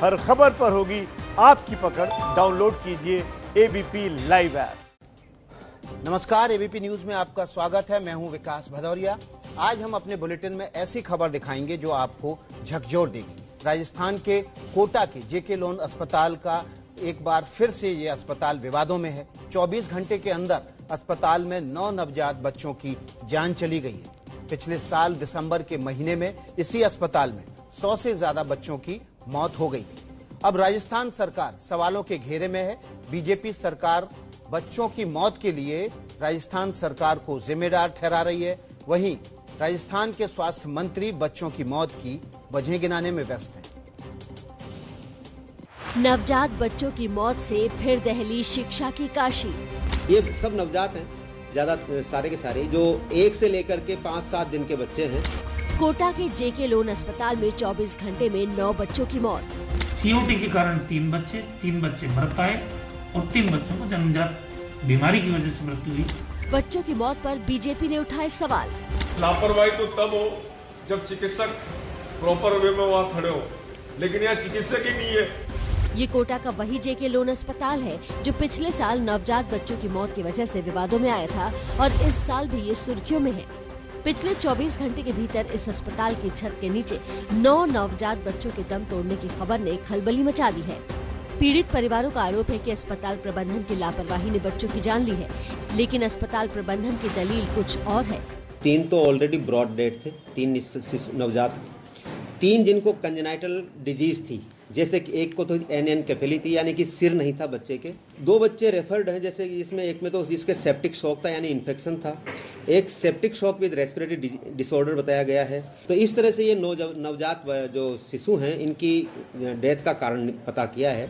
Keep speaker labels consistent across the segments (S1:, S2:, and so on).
S1: हर खबर पर होगी आपकी पकड़। डाउनलोड कीजिए एबीपी लाइव ऐप।
S2: नमस्कार, एबीपी न्यूज में आपका स्वागत है। मैं हूं विकास भदौरिया। आज हम अपने बुलेटिन में ऐसी खबर दिखाएंगे जो आपको झकझोर देगी। राजस्थान के कोटा के जेके लोन अस्पताल का एक बार फिर से ये अस्पताल विवादों में है। 24 घंटे के अंदर अस्पताल में 9 नवजात बच्चों की जान चली गई है। पिछले साल दिसंबर के महीने में इसी अस्पताल में 100 से ज्यादा बच्चों की मौत हो गई थी। अब राजस्थान सरकार सवालों के घेरे में है। बीजेपी सरकार बच्चों की मौत के लिए राजस्थान सरकार को जिम्मेदार ठहरा रही है। वहीं राजस्थान के स्वास्थ्य मंत्री बच्चों की मौत की वजह गिनाने में व्यस्त हैं।
S3: नवजात बच्चों की मौत से फिर दहली शिक्षा की काशी।
S4: ये सब नवजात हैं, ज्यादा सारे के सारे जो 1 से लेकर के 5-7 दिन के बच्चे हैं।
S3: कोटा के जेके लोन अस्पताल में 24 घंटे में 9 बच्चों की मौत।
S5: सीओटी के कारण 3 बच्चे मरत आए और 3 बच्चों को जन्मजात बीमारी की वजह से मृत्यु हुई।
S3: बच्चों की मौत पर बीजेपी ने उठाए सवाल।
S6: लापरवाही तो तब हो जब चिकित्सक प्रॉपर वे में वहाँ खड़े हो, लेकिन यहाँ चिकित्सक ही नहीं है।
S3: ये कोटा का वही जेके लोन अस्पताल है जो पिछले साल नवजात बच्चों की मौत की वजह से विवादों में आया था और इस साल भी ये सुर्खियों में है। पिछले 24 घंटे के भीतर इस अस्पताल की छत के नीचे 9 नवजात बच्चों के दम तोड़ने की खबर ने खलबली मचा दी है। पीड़ित परिवारों का आरोप है कि अस्पताल प्रबंधन की लापरवाही ने बच्चों की जान ली है, लेकिन अस्पताल प्रबंधन की दलील कुछ और है।
S4: 3 तो ऑलरेडी ब्रॉड डेड थे, 3 नवजात, 3 जिनको कंजेनाइटल डिजीज थी, जैसे कि एक को तो एनेनकेफेली थी यानी कि सिर नहीं था बच्चे के। 2 बच्चे रेफर्ड हैं, जैसे इसमें एक में तो जिसके सेप्टिक शॉक था यानी इन्फेक्शन था, एक septic shock with respiratory disorder बताया गया है। तो इस तरह से ये नवजात जो शिशु हैं इनकी डेथ का कारण पता किया है।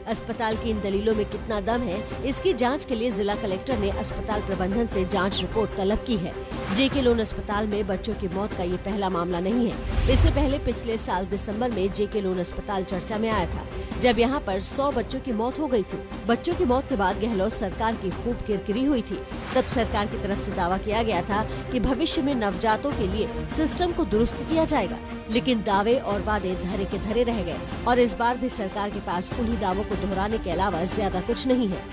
S3: अस्पताल की इन दलीलों में कितना दम है, इसकी जांच के लिए जिला कलेक्टर ने अस्पताल प्रबंधन से जांच रिपोर्ट तलब की है। जेके लोन अस्पताल में बच्चों की मौत का ये पहला मामला नहीं है। इससे पहले पिछले साल दिसंबर में जेके लोन अस्पताल चर्चा में आया था, जब यहाँ पर 100 बच्चों की मौत हो गई थी। बच्चों की मौत के बाद गहलोत सरकार की खूब किरकिरी हुई थी। तब सरकार की तरफ से दावा किया गया था कि भविष्य में नवजातों के लिए सिस्टम को दुरुस्त किया जाएगा, लेकिन दावे और वादे धरे के धरे रह गए और इस बार भी सरकार के पास उन्हीं दावों को दोहराने के अलावा ज्यादा कुछ नहीं है।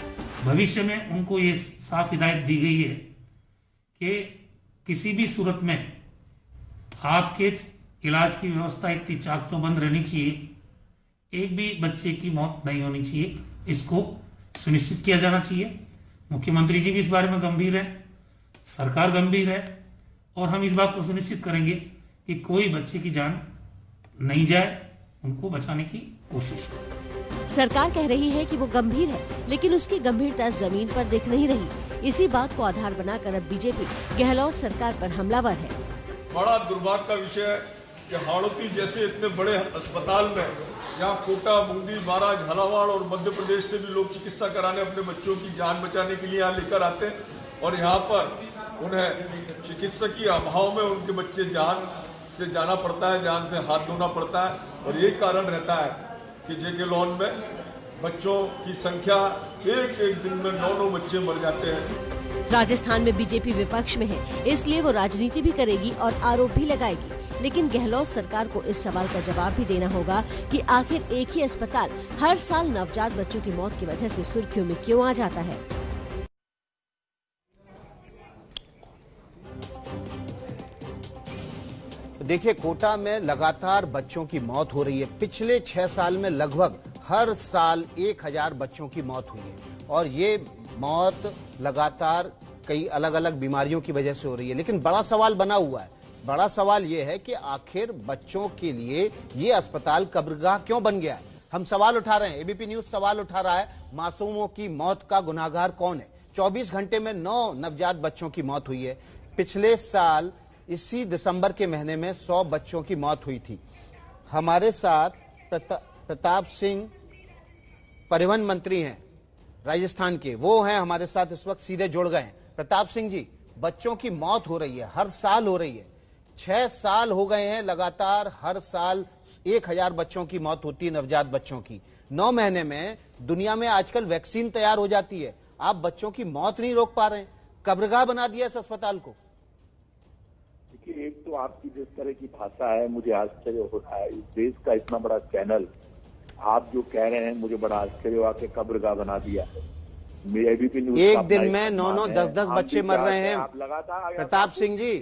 S5: भविष्य में उनको ये साफ हिदायत दी गई है कि किसी भी सूरत में आपके इलाज की व्यवस्था इतनी चाकचौबंद रहनी चाहिए, एक भी बच्चे की मौत नहीं होनी चाहिए, इसको सुनिश्चित किया जाना चाहिए। मुख्यमंत्री जी भी इस बारे में गंभीर है, सरकार गंभीर है और हम इस बात को सुनिश्चित करेंगे कि कोई बच्चे की जान नहीं जाए, उनको बचाने की कोशिश करें।
S3: सरकार कह रही है कि वो गंभीर है, लेकिन उसकी गंभीरता जमीन पर दिख नहीं रही। इसी बात को आधार बनाकर अब बीजेपी गहलोत सरकार पर हमलावर है।
S6: बड़ा दुर्भाग्य का विषय है कि हाड़ौती जैसे इतने बड़े अस्पताल में यहाँ कोटा, बूंदी, महाराज, झालावाड़ और मध्य प्रदेश से भी लोग चिकित्सा कराने अपने बच्चों की जान बचाने के लिए यहाँ लेकर आते हैं और यहाँ पर उन्हें चिकित्सक के अभाव में उनके बच्चे जान से जाना पड़ता है, जान से हाथ धोना पड़ता है और यही कारण रहता है कि जेके लोन में बच्चों की संख्या एक दिन में 9 बच्चे मर जाते हैं।
S3: राजस्थान में बीजेपी विपक्ष में है, इसलिए वो राजनीति भी करेगी और आरोप भी लगाएगी, लेकिन गहलोत सरकार को इस सवाल का जवाब भी देना होगा कि आखिर एक ही अस्पताल हर साल नवजात बच्चों की मौत की वजह से सुर्खियों में क्यों आ जाता है।
S2: देखिए, कोटा में लगातार बच्चों की मौत हो रही है। पिछले 6 साल में लगभग हर साल 1000 बच्चों की मौत हुई है और ये मौत लगातार कई अलग अलग बीमारियों की वजह से हो रही है। लेकिन बड़ा सवाल बना हुआ है। बड़ा सवाल ये है कि आखिर बच्चों के लिए ये अस्पताल कब्रगाह क्यों बन गया है। हम सवाल उठा रहे हैं, एबीपी न्यूज सवाल उठा रहा है, मासूमों की मौत का गुनाहगार कौन है। 24 घंटे में 9 नवजात बच्चों की मौत हुई है। पिछले साल इसी दिसंबर के महीने में 100 बच्चों की मौत हुई थी। हमारे साथ प्रताप सिंह परिवहन मंत्री हैं राजस्थान के, वो हैं हमारे साथ इस वक्त, सीधे जुड़ गए हैं। प्रताप सिंह जी, बच्चों की मौत हो रही है, हर साल हो रही है, 6 साल हो गए हैं लगातार, हर साल 1000 बच्चों की मौत होती है, नवजात बच्चों की। 9 महीने में दुनिया में आजकल वैक्सीन तैयार हो जाती है, आप बच्चों की मौत नहीं रोक पा रहे हैं, कब्रगाह बना दिया इस अस्पताल को।
S7: देखिए, एक तो आपकी जिस तरह की भाषा है, मुझे आश्चर्य हो रहा है। इस देश का इतना बड़ा चैनल आप जो कह रहे हैं मुझे बड़ा आश्चर्य हुआ कि कब्रगाह बना दिया है। मेरे एबीपी न्यूज
S2: एक दिन में 9-9, 10-10 बच्चे मर रहे हैं।
S7: आप लगातार
S2: प्रताप सिंह जी,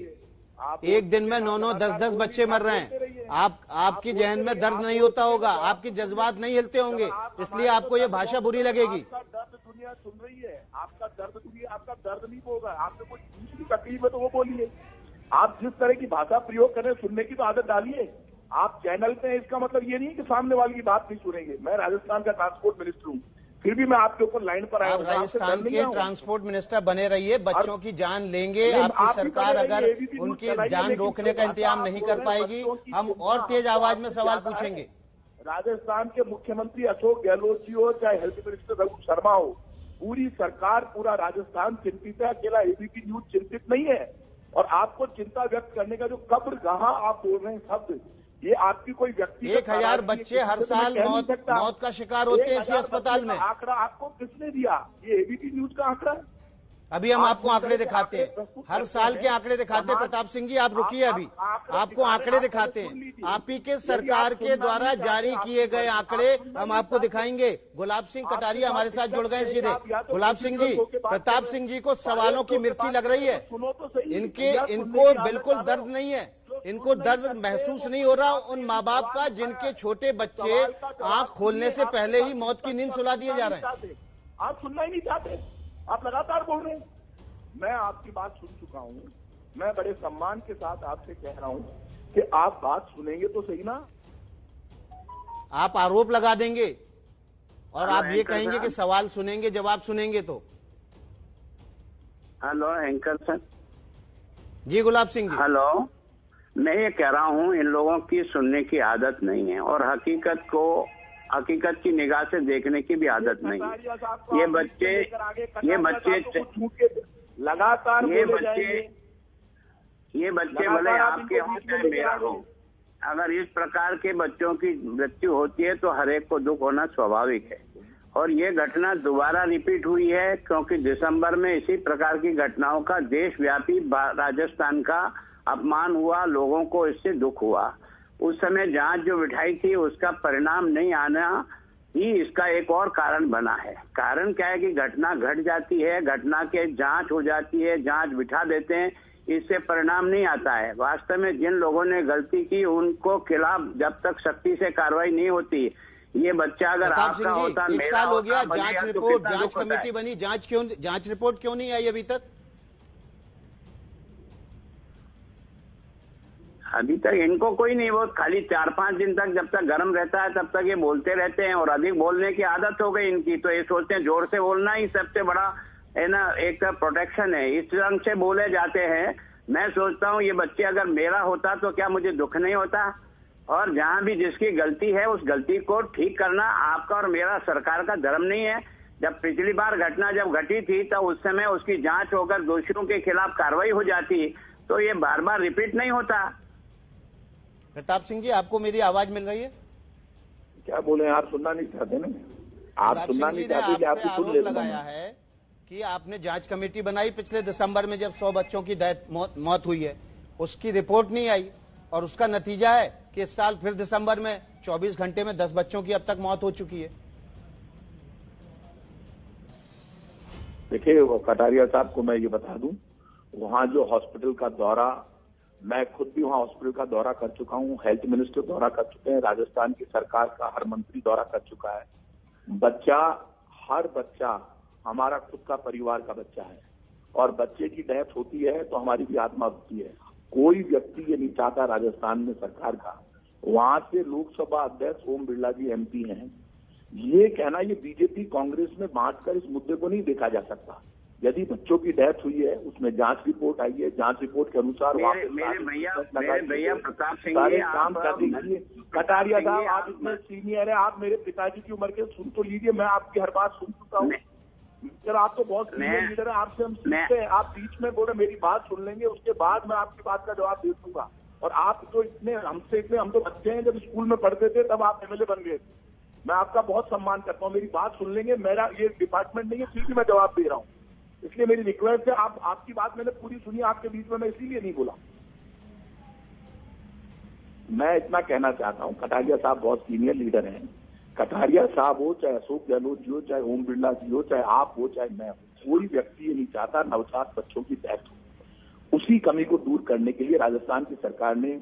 S2: एक दिन में 9-9, 10-10 बच्चे मर रहे हैं। आपकी जहन में दर्द नहीं होता होगा, आपके जज्बात नहीं हिलते होंगे, इसलिए आपको ये भाषा बुरी लगेगी।
S7: आपका दर्द दुनिया सुन रही है, आपका दर्द दुनिया, आपका दर्द नहीं होगा। आपने कोई दूसरी तकलीफ है तो वो बोलिए। आप जिस तरह की भाषा प्रयोग कर रहे हैं, सुनने की तो आदत डालिए। आप चैनल पे हैं, इसका मतलब ये नहीं कि सामने वाले की बात नहीं सुनेंगे। मैं राजस्थान का ट्रांसपोर्ट मिनिस्टर हूँ, फिर भी मैं आपके ऊपर लाइन पर आया
S2: आप
S7: हूं। आपसे
S2: राजस्थान
S7: डर नहीं
S2: के
S7: आऊं।
S2: ट्रांसपोर्ट मिनिस्टर बने रहिए, बच्चों की जान लेंगे।
S7: नहीं,
S2: आपकी
S7: आप भी
S2: सरकार
S7: बने
S2: अगर
S7: रहिए, ABP न्यूज़
S2: उनकी
S7: चलाइए,
S2: जान
S7: लेकिन
S2: रोकने का
S7: जो
S2: इंतजाम
S7: भाषा
S2: नहीं
S7: आप
S2: कर
S7: बोल रहे हैं,
S2: पाएगी,
S7: बच्चों की
S2: हम
S7: सुनना
S2: और तेज
S7: आपको
S2: आवाज में सवाल
S7: ज्यादा है।
S2: पूछेंगे।
S7: राजस्थान के मुख्यमंत्री अशोक गहलोत जी हो, चाहे हेल्थ मिनिस्टर रघु शर्मा हो, पूरी सरकार, पूरा राजस्थान चिंतित है। अकेला एबीपी न्यूज चिंतित नहीं है। और आपको चिंता व्यक्त करने का जो कब्रगाह आप बोल रहे हैं शब्द, ये आपकी कोई व्यक्ति
S2: 1000 बच्चे हर साल मौत का शिकार होते हैं इसी अस्पताल में।
S7: आंकड़ा आपको किसने दिया? ये एबीपी न्यूज का आंकड़ा है।
S2: अभी हम आपको आंकड़े दिखाते हैं, हर साल के आंकड़े दिखाते हैं। प्रताप सिंह जी, आप रुकिए, अभी आपको आंकड़े दिखाते हैं। आप ही के सरकार के द्वारा जारी किए गए आंकड़े हम आपको दिखाएंगे। गुलाब सिंह कटारिया हमारे साथ जुड़ गए सीधे। गुलाब सिंह जी, प्रताप सिंह जी को सवालों की मिर्ची लग रही है। इनको बिल्कुल दर्द नहीं है, इनको दर्द महसूस नहीं हो रहा उन माँ बाप का जिनके छोटे बच्चे आंख खोलने से पहले ही मौत की नींद सुला दिए जा रहे हैं।
S7: आप सुनना ही नहीं चाहते, आप लगातार बोल रहे हैं। मैं आपकी बात सुन चुका हूं। मैं बड़े सम्मान के साथ आपसे कह रहा हूं कि आप बात सुनेंगे तो सही ना।
S2: आप आरोप लगा देंगे और आप ये कहेंगे कि सवाल सुनेंगे, जवाब सुनेंगे तो।
S8: Hello anchor sir.
S2: जी गुलाब सिंह जी।
S8: हेलो, मैं ये कह रहा हूँ इन लोगों की सुनने की आदत नहीं है और हकीकत की निगाह से देखने की भी आदत नहीं है। ये बच्चे
S7: लगातार
S8: ये बच्चे भले आपके हों चाहे मेरा हो, अगर इस प्रकार के बच्चों की मृत्यु होती है तो हर एक को दुख होना स्वाभाविक है। और ये घटना दोबारा रिपीट हुई है क्योंकि दिसंबर में इसी प्रकार की घटनाओं का देशव्यापी राजस्थान का अपमान हुआ, लोगों को इससे दुख हुआ। उस समय जांच जो बिठाई थी उसका परिणाम नहीं आना ही इसका एक और कारण बना है। कारण क्या है कि घटना घट जाती है, घटना के जांच हो जाती है, जांच बिठा देते हैं, इससे परिणाम नहीं आता है। वास्तव में जिन लोगों ने गलती की उनको खिलाफ जब तक सख्ती से कार्रवाई नहीं होती, ये बच्चा अगर आपका होता,
S2: एक साल हो गया,
S8: मेरा
S2: जांच रिपोर्ट, जांच कमेटी बनी, जांच रिपोर्ट क्यों नहीं आई अभी तक?
S8: अभी तक इनको कोई नहीं, वो खाली 4-5 दिन तक जब तक गर्म रहता है तब तक ये बोलते रहते हैं और अधिक बोलने की आदत हो गई इनकी, तो ये सोचते हैं जोर से बोलना ही सबसे बड़ा है ना, एक प्रोटेक्शन है, इस रंग से बोले जाते हैं। मैं सोचता हूँ ये बच्चे अगर मेरा होता तो क्या मुझे दुख नहीं होता? और जहाँ भी जिसकी गलती है उस गलती को ठीक करना आपका और मेरा सरकार का धर्म नहीं है। जब पिछली बार घटना जब घटी थी तो उस समय उसकी जांच होकर दोषियों के खिलाफ कार्रवाई हो जाती, तो ये बार बार रिपीट नहीं होता।
S2: प्रताप सिंह जी, आपको मेरी आवाज मिल रही है?
S7: क्या बोले, आप सुनना नहीं चाहते ना, आप सुनना नहीं चाहते, आपको सुन लेते।
S2: लगाया है कि आपने जांच कमेटी बनाई पिछले दिसंबर में जब 100 बच्चों की मौत हुई है, उसकी रिपोर्ट नहीं आई और उसका नतीजा है कि इस साल फिर दिसंबर में 24 घंटे में 10 बच्चों की अब तक मौत हो चुकी है।
S7: देखिए कटारिया साहब को मैं ये बता दूं, वहां जो हॉस्पिटल का दौरा, मैं खुद भी वहां हॉस्पिटल का दौरा कर चुका हूं, हेल्थ मिनिस्टर दौरा कर चुके हैं, राजस्थान की सरकार का हर मंत्री दौरा कर चुका है। हर बच्चा हमारा खुद का परिवार का बच्चा है और बच्चे की डेथ होती है तो हमारी भी आत्मा होती है। कोई व्यक्ति ये नहीं चाहता राजस्थान में सरकार का, वहां से लोकसभा अध्यक्ष ओम बिरला जी एमपी हैं, ये कहना ये बीजेपी कांग्रेस में बांटकर इस मुद्दे को नहीं देखा जा सकता। यदि बच्चों की डेथ हुई है उसमें जांच रिपोर्ट आई है, जांच रिपोर्ट के अनुसार
S8: मेरे भैया प्रताप सिंह
S7: सारे काम कर दीजिए। कटारिया साहब आप इतने सीनियर है, आप मेरे पिताजी की उम्र के, सुन तो लीजिए, मैं आपकी हर बात सुन चुका हूँ। सर आप तो बहुत सीनियर लीडर है, आपसे हम सीखते हैं। आप बीच में बोले मेरी बात सुन लेंगे, उसके बाद मैं आपकी बात का जवाब दे दूंगा। और आप तो हम तो बच्चे हैं, जब स्कूल में पढ़ते थे तब आप एमएलए बन गए थे। मैं आपका बहुत सम्मान करता हूँ, मेरी बात सुन लेंगे, मेरा ये डिपार्टमेंट नहीं है, फिर भी मैं जवाब दे रहा हूँ। इसलिए मेरी रिक्वेस्ट है, आपकी बात मैंने पूरी सुनी आपके बीच में, मैं इसीलिए नहीं बोला। मैं इतना कहना चाहता हूं, कटारिया साहब बहुत सीनियर लीडर हैं, कटारिया साहब हो, चाहे अशोक गहलोत जी हो, चाहे ओम बिरला जी हो, चाहे आप हो, चाहे मैं हो, कोई व्यक्ति ये नहीं चाहता नवजात बच्चों की डेथ हो। उसी कमी को दूर करने के लिए राजस्थान की सरकार ने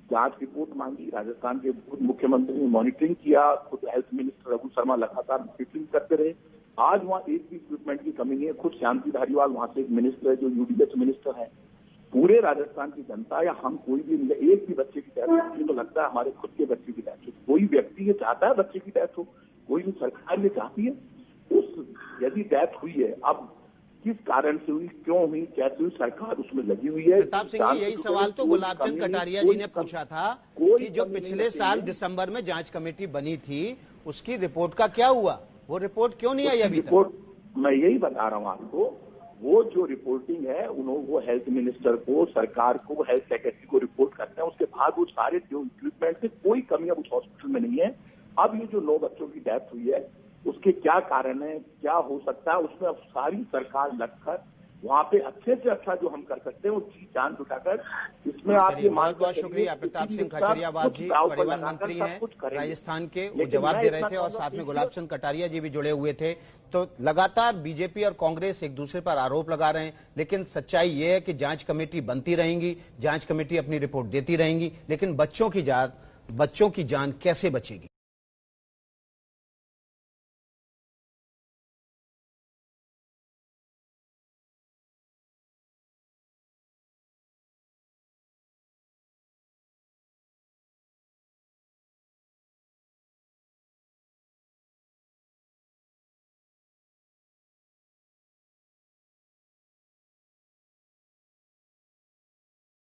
S7: जांच रिपोर्ट मांगी। राजस्थान के खुद मुख्यमंत्री ने मॉनिटरिंग किया, खुद हेल्थ मिनिस्टर रघु शर्मा लगातार मॉनिटरिंग करते रहे। आज वहाँ एक भी इक्विपमेंट की कमी नहीं है। खुद शांति धारीवाल वहां से एक मिनिस्टर है जो यूडीएच मिनिस्टर है। पूरे राजस्थान की जनता या हम कोई भी एक भी बच्चे की डेथ होती है तो लगता है हमारे खुद के बच्चे की डेथ हो। कोई व्यक्ति ये चाहता है बच्चे की डेथ हो, कोई भी सरकार ये चाहती है। उस यदि डेथ हुई है, अब किस कारण से हुई, क्यों हुई, कैसे हुई, सरकार उसमें लगी हुई है।
S2: प्रताप सिंह जी, यही सवाल तो गुलाबचंद कटारिया जी ने पूछा था कि जो पिछले साल दिसंबर में जांच कमेटी बनी थी उसकी रिपोर्ट का क्या हुआ, वो रिपोर्ट क्यों नहीं आई अभी तक?
S7: मैं यही बता रहा हूँ आपको, वो जो रिपोर्टिंग है वो हेल्थ मिनिस्टर को, सरकार को, हेल्थ सेक्रेटरी को रिपोर्ट करते हैं। उसके बाद वो सारे जो इक्विपमेंट से कोई कमी अब उस हॉस्पिटल में नहीं है। अब ये जो 9 बच्चों की डेथ हुई है उसके क्या कारण है, क्या हो सकता है, उसमें अब सारी सरकार लगकर वहाँ पे अच्छे से अच्छा जो हम कर सकते हैं वो चीज जान जुटाकर इसमें आप ये
S2: बहुत बहुत शुक्रिया। प्रताप सिंह खचरियावाद जी परिवहन मंत्री हैं राजस्थान के, वो जवाब दे रहे थे और साथ में गुलाबचंद कटारिया जी भी जुड़े हुए थे। तो लगातार बीजेपी और कांग्रेस एक दूसरे पर आरोप लगा रहे हैं, लेकिन सच्चाई ये है कि जांच कमेटी बनती रहेंगी, जांच कमेटी अपनी रिपोर्ट देती रहेंगी, लेकिन बच्चों की जान कैसे बचेगी?